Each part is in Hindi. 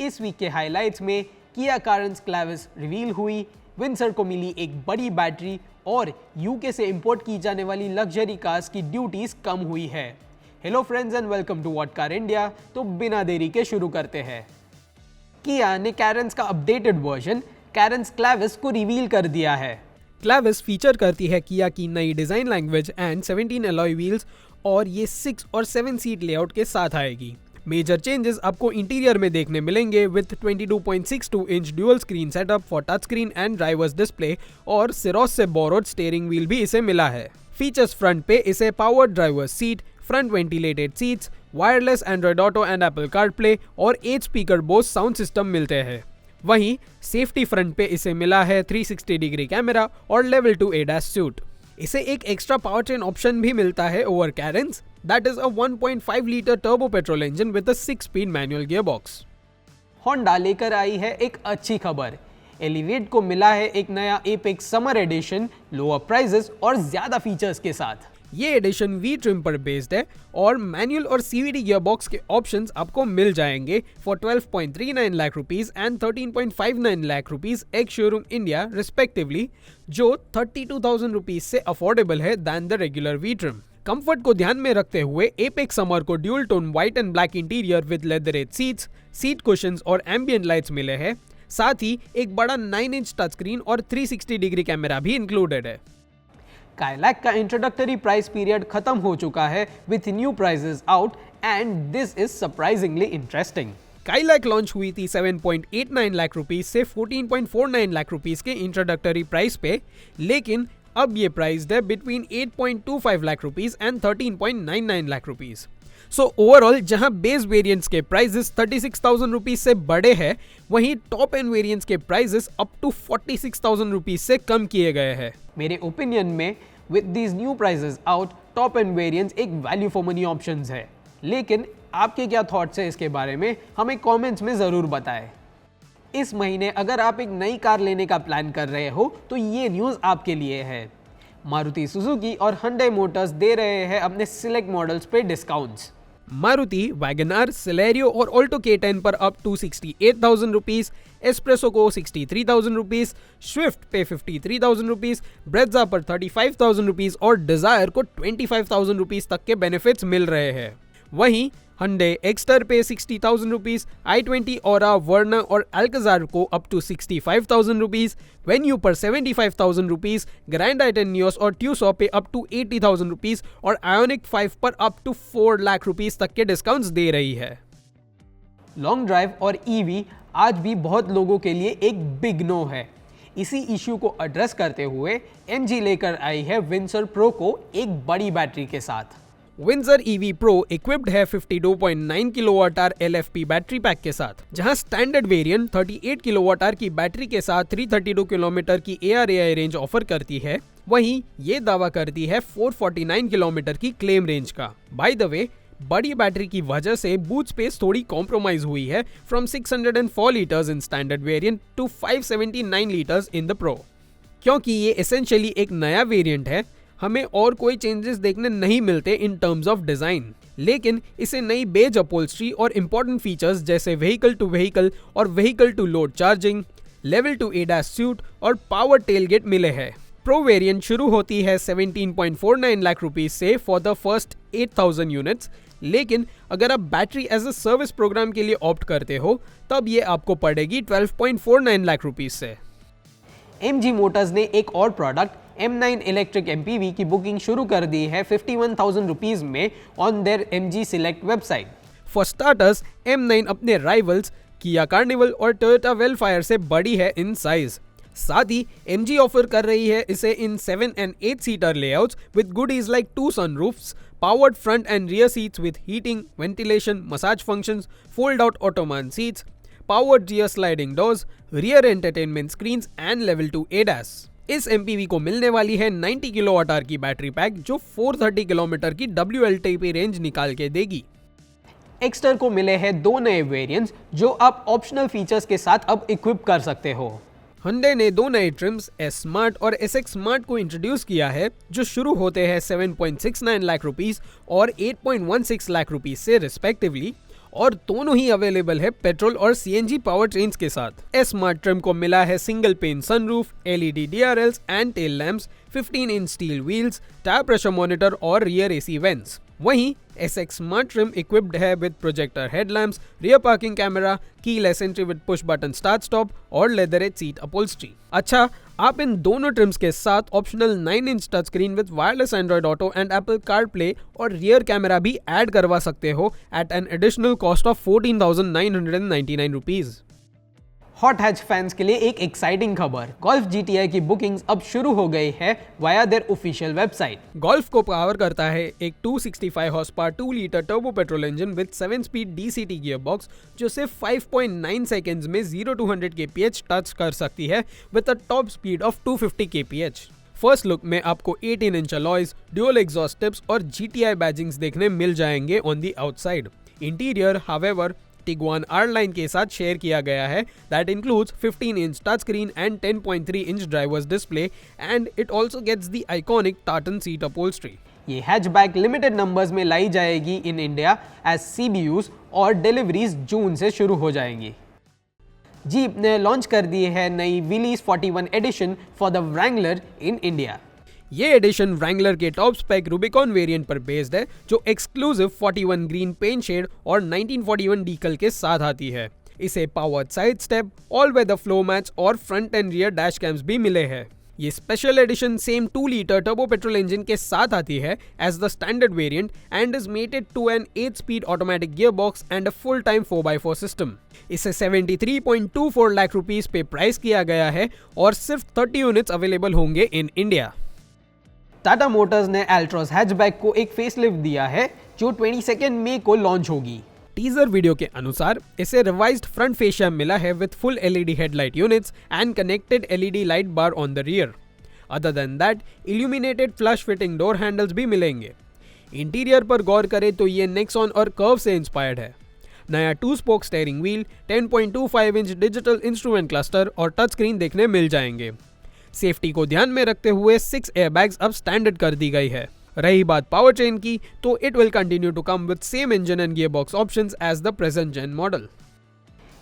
इस वीक के हाइलाइट्स में किया कारेंस क्लेविस रिवील हुई, विंसर को मिली एक बड़ी बैटरी और यूके से इंपोर्ट की जाने वाली लग्जरी कार्स की ड्यूटीज कम हुई है। Hello friends and welcome to what car India. तो बिना देरी के शुरू करते हैं। किया ने कैरेंस का अपडेटेड वर्जन कैरेंस क्लेविस को रिवील कर दिया है। क्लेविस फीचर करती है किया की नई design language and 17 alloy wheels और ये 6 और 7 सीट लेआउट के साथ आएगी। मेजर चेंजेस आपको इंटीरियर में देखने मिलेंगे with 22.62 inch dual screen setup for touch screen and drivers display और सिरोस से बोरोड स्टीयरिंग व्हील भी इसे मिला है। फीचर्स फ्रंट पे इसे powered drivers seat, front ventilated seats, wireless Android Auto and Apple CarPlay और 8 स्पीकर बोस साउंड सिस्टम मिलते हैं। वहीं सेफ्टी फ्रंट पे इसे मिला है 360 डिग्री कैमरा और लेवल 2 ADAS सूट। इसे एक एक्स्ट्रा पावर ट्रेन ऑप्शन भी मिलता है over Carens, that is a 1.5 litre turbo petrol engine with a 6-स्पीड मैनुअल गियरबॉक्स। होंडा लेकर आई है एक अच्छी खबर। एलिवेट को मिला है एक नया Apex summer edition, lower prices और ज्यादा फीचर्स के साथ। ये एडिशन वी ट्रिम पर बेस्ड है और मैनुअल और CVT गियरबॉक्स के ऑप्शंस आपको मिल जाएंगे for 12.39 lakh rupees and 13.59 lakh rupees ex showroom India respectively, जो 32,000 रुपीस से अफोर्डेबल है than the regular V trim. Comfort को ध्यान में रखते हुए एपेक्स समर को dual tone white and black interior with leatherette seats, seat cushions और एम्बिएंट लाइट्स मिले हैं। साथ ही एक बड़ा 9 इंच टच स्क्रीन और 360 डिग्री कैमरा भी इंक्लूडेड है। काइलैक का इंट्रोडक्टरी प्राइस पीरियड खत्म हो चुका है with new prices out and this is surprisingly interesting. Kylaq launch हुई थी 7.89 लाख रुपीस से 14.49 लाख रुपीस के इंट्रोडक्टरी प्राइस पे, लेकिन अब ये प्राइस है between 8.25 lakh rupees and 13.99 lakh rupees. So overall जहां बेस वेरिएंट्स के प्राइसेस 36,000 रुपीस से बड़े हैं, वहीं टॉप एंड वेरिएंट्स के प्राइसेस अप टू 46,000 रुपीस से कम किए गए हैं। मेरे ओपिनियन में with these new prices out, top and variants एक वैल्यू फॉर मनी ऑप्शंस है। लेकिन आपके क्या थॉट्स है इसके बारे में हमें कमेंट्स में जरूर बताएं। इस महीने अगर आप एक नई कार लेने का प्लान कर रहे हो तो ये न्यूज़ आपके लिए है। मारुति सुजुकी और Hyundai मोटर्स दे रहे हैं अपने सिलेक्ट मॉडल्स पे डिस्काउंट्स। मारुति वैगनआर, सिलेरियो और ऑल्टो K10 पर अप टू 68,000 रुपीस, एस्प्रेसो को 63,000 रुपीस, स्विफ्ट पे 53,000 रुपीस, ब्रेज़ा पर 35,000 रुपीस और डिजायर को 25,000 रुपीस तक के बेनिफिट्स मिल रहे हैं। वहीं Hyundai एक्स्टर पे 60,000 रुपीस, i20 ऑरा, वर्ना और अल्काजार को अप टू 65,000 रुपीस, वेन्यू पर 75,000 रुपीस, ग्रैंड आइटन नियोस और ट्यूसो पे अप टू 80,000 रुपीस और आयोनिक 5 पर अप टू 4 लाख रुपीस तक के डिस्काउंट्स दे रही है। लॉन्ग ड्राइव और ईवी आज भी बहुत लोगों के लिए एक बिग नो है। इसी इश्यू को एड्रेस करते हुए MG लेकर आई है विंसर प्रो को एक बड़ी बैटरी के साथ। विंसर EV Pro इक्विप्ड है 52.9 kWh LFP बैटरी पैक के साथ, जहां स्टैंडर्ड वेरिएंट 38 kWh की बैटरी के साथ 332 किलोमीटर की ARAI रेंज ऑफर करती है। वहीं ये दावा करती है 449 किलोमीटर की क्लेम रेंज का। बाय द वे, बड़ी बैटरी की वजह से बूट स्पेस थोड़ी कॉम्प्रोमाइज हुई है from 604 litres in standard variant to 579 litres in the pro. क्योंकि ये एसेंशियली एक नया वेरिएंट है, हमें और कोई चेंजेस देखने नहीं मिलते इन टर्म्स ऑफ डिजाइन, लेकिन इसे नई बेज अपहोल्स्ट्री और इंपॉर्टेंट फीचर्स जैसे व्हीकल टू व्हीकल और vehicle to load charging, level 2 ADAS suite और पावर टेलगेट मिले हैं। प्रो वेरिएंट शुरू होती है 17.49 लाख रुपीस से फॉर द फर्स्ट 8,000 यूनिट्स, लेकिन अगर आप battery as a service programme के लिए ऑप्ट करते हो तब ये आपको पड़ेगी 12.49 लाख रुपीस से। MG मोटर्स ने एक और प्रोडक्ट M9 इलेक्ट्रिक MPV की बुकिंग शुरू कर दी है 51,000 रुपीस में on their MG select website. For starters, M9 अपने राइवल्स किया कार्निवल और टोयोटा वेलफायर से बड़ी है इन साइज। साथ ही MG ऑफर कर रही है इसे इन 7 and 8 seater layouts with goodies like 2 sunroofs, powered front and rear seats with heating, ventilation, massage functions, fold-out Ottoman seats, powered rear sliding doors, rear entertainment screens and level 2 ADAS। इस MPV को मिलने वाली है 90 kWh की बैटरी पैक जो 430 किलोमीटर की WLTP रेंज निकाल के देगी। एक्स्टर को मिले हैं 2 नए वेरिएंट्स जो आप ऑप्शनल फीचर्स के साथ अब इक्विप कर सकते हो। Hyundai ने 2 नए ट्रिम्स S Smart और SX Smart को इंट्रोड्यूस किया है जो शुरू होते हैं 7.69 लाख रुपीस और 8.16 लाख रुपीस से रिस्पेक्टिवली, और दोनों ही अवेलेबल है पेट्रोल और सीएनजी पावर ट्रेन्स के साथ। स्मार्ट ट्रिम को मिला है single pane sunroof, LED DRLs and tail lamps, 15 inch steel wheels, tyre pressure monitor और रियर एसी वेंट्स। वहीं SX स्मार्ट ट्रिम इक्विप्ड है with projector headlamps, rear parking camera, keyless entry with push button start stop और लेदर एज सीट अपहोल्स्ट्री। अच्छा, आप इन दोनों ट्रिम्स के साथ optional 9 inch touch screen with wireless Android Auto and Apple CarPlay और रियर कैमरा भी ऐड करवा सकते हो at an additional cost of 14,999 rupees. Hot hatch fans के लिए एक एक्साइटिंग खबर, गोल्फ GTI की बुकिंग्स अब शुरू हो गई है via there official website. Golf को पावर करता है एक 265 horse power 2 litre turbo petrol engine with 7 speed DCT gear box जो सिर्फ 5.9 सेकेंड्स में 0 to 100 kph टच कर सकती है with a top speed of 250 kph। First look में आपको 18 inch alloys, dual exhaust tips और GTI बैजिंग्स देखने मिल जाएंगे on the outside. Interior however Tiguan R line के साथ शेयर किया गया है that includes 15 inch touchscreen and 10.3 inch driver's display and it also gets the iconic tartan seat upholstery। ये हैचबैक लिमिटेड नंबर्स में लाई जाएगी इन इंडिया एज CBUs और डिलीवरीज जून से शुरू हो जाएंगी। जीप ने लॉन्च कर दी है नई Willys 41 edition for the Wrangler in India. ये एडिशन व्रैंगलर के टॉप स्पेक रूबिकॉन वेरिएंट पर बेस्ड है जो एक्सक्लूसिव 41 ग्रीन पेंट शेड और 1941 डीकल के साथ आती है। इसे powered side step, all weather floor mats और front and rear dash cams भी मिले हैं। ये special edition same 2 litre turbo petrol engine के साथ आती है as the standard variant and is mated to an 8 speed automatic gear box and a full time 4x4 system. इसे 73.24 लाख रुपीस पे प्राइस किया गया है और सिर्फ 30 यूनिट्स अवेलेबल होंगे इन इंडिया। टाटा मोटर्स ने एल्ट्रॉस हैचबैक को एक फेसलिफ्ट दिया है जो 22 मई को लॉन्च होगी। टीजर वीडियो के अनुसार इसे रिवाइज्ड फ्रंट फेशिया मिला है with full LED headlight units and connected LED light bar on the rear. Other than that illuminated flush fitting door handles भी मिलेंगे। इंटीरियर पर गौर करें तो ये नेक्सॉन और कर्व से इंस्पायर्ड है। नया 2 spoke steering wheel, 10.25 inch digital instrument cluster और टच स्क्रीन देखने मिल जाएंगे। सेफ्टी को ध्यान में रखते हुए 6 एयरबैग्स अब स्टैंडर्ड कर दी गई है। रही बात पावर ट्रेन की तो it will continue to come with same engine and gear box options as the present gen model.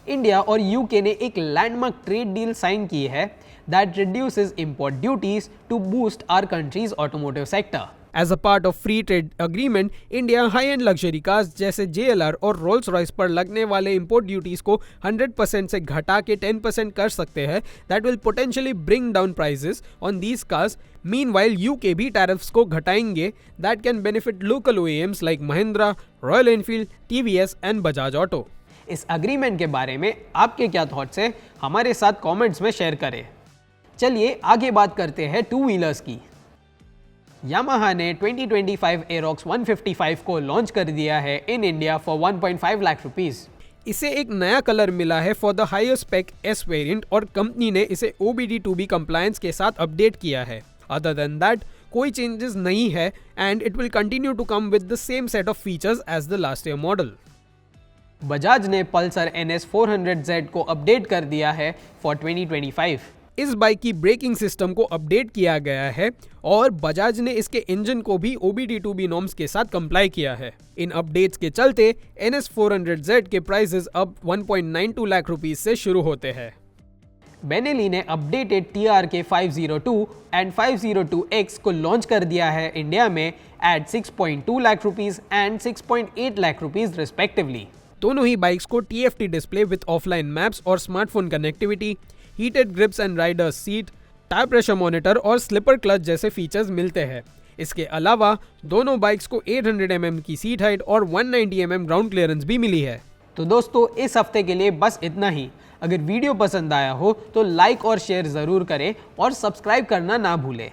India और UK ने एक लैंडमार्क ट्रेड डील साइन की है that reduces import duties to boost our countries automotive sector. As a part of free trade agreement, India high end luxury cars जैसे JLR और रोल्स रॉयस पर लगने वाले इंपोर्ट ड्यूटीज को 100% से घटा के 10% कर सकते हैं। That will potentially bring down prices on these cars. Meanwhile UK भी टैरिफ्स को घटाएंगे that can benefit local OEMs like Mahindra, royal Enfield, TVS and Bajaj auto. इस अग्रीमेंट के बारे में आपके क्या थॉट्स है हमारे साथ कमेंट्स में शेयर करें। चलिए आगे बात करते हैं टू व्हीलर्स की। यामाहा ने 2025 एरोक्स 155 को लॉन्च कर दिया है in India for 1.5 lakh rupees. इसे एक नया कलर मिला है for the higher spec S variant और कंपनी ने इसे OBD2B कंप्लायंस के साथ अपडेट किया है। अदर देन दैट कोई चेंजेस नहीं है and it will continue to come with the same set of features as the last year model. Bajaj ने पल्सर NS 400Z को अपडेट कर दिया है फॉर 2025। इस बाइक की ब्रेकिंग सिस्टम को अपडेट किया गया है और बजाज ने इसके इंजन को भी OBD2B नॉर्म्स के साथ कंप्लाई किया है। इन अपडेट्स के चलते NS 400Z के प्राइसेस अब 1.92 लाख रुपीस से शुरू होते हैं। बेनेली ने अपडेटेड TRK 502 एंड 502X को लॉन्च कर दिया है इंडिया में at 6.2 lakh rupees and 6.8 lakh rupees respectively. दोनों ही बाइक्स को TFT display with offline maps और smartphone connectivity, heated grips and riders seat, tyre pressure monitor और स्लिपर क्लच जैसे फीचर्स मिलते हैं। इसके अलावा दोनों बाइक्स को 800 mm की सीट हाइट और 190 mm ग्राउंड क्लियरेंस भी मिली है। तो दोस्तों इस हफ्ते के लिए बस इतना ही। अगर वीडियो पसंद आया हो तो लाइक और शेयर ज़रूर करें और सब्सक्राइब करना ना भूलें।